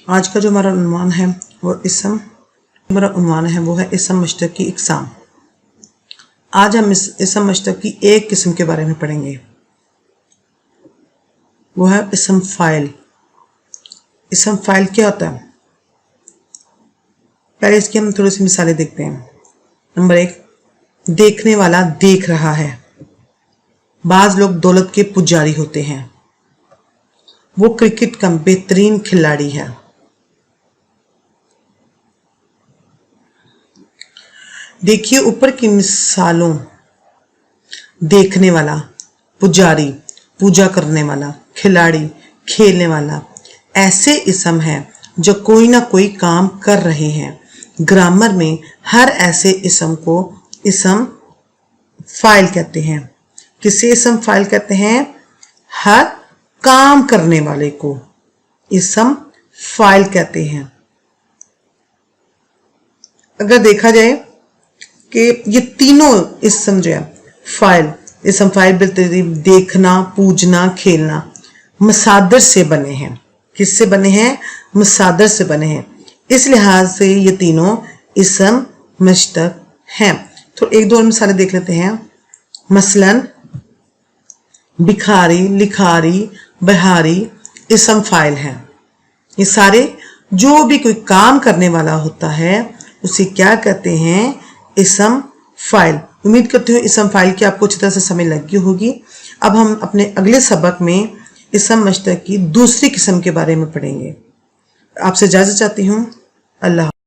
आज का जो हमारा उन्वान है वो इसम मश्तक की इकसाम। आज हम इसम मश्तक की एक किस्म के बारे में पढ़ेंगे, वो है इसम फाइल। इसम फाइल क्या होता है? पहले इसकी हम थोड़ी सी मिसालें देखते हैं। नंबर 1, देखने वाला देख रहा है। बाज लोग दौलत के पुजारी होते हैं। वो क्रिकेट का बेहतरीन खिलाड़ी है। देखिए ऊपर की मिसालों, देखने वाला, पुजारी, पूजा करने वाला, खिलाड़ी, खेलने वाला, ऐसे इसम हैं जो कोई ना कोई काम कर रहे हैं। ग्रामर में हर ऐसे इसम को इसम फाइल कहते हैं। किसे इसम फाइल कहते हैं? हर काम करने वाले को इसम फाइल कहते हैं। अगर देखा जाए कि ये तीनों इसम जो है फाइल, इसम फाइल बिलतरतीब देखना, पूजना, खेलना, मसादर से बने हैं। किससे बने हैं? मसादर से बने हैं। इस लिहाज से ये तीनों इसम मश्तक हैं। तो एक दो और मिसालें देख लेते हैं। मसलन भिखारी, लिखारी, बहारी इसम फाइल हैं। ये सारे जो भी कोई काम करने वाला होता है उसे क्या कहते हैं? इसम फाइल। उम्मीद करती हूँ इसम फाइल की आपको अच्छी तरह से समझ लगी होगी। अब हम अपने अगले सबक में इसम मश्तक की दूसरी किस्म के बारे में पढ़ेंगे। आपसे इजाज़त चाहती हूँ। अल्लाह।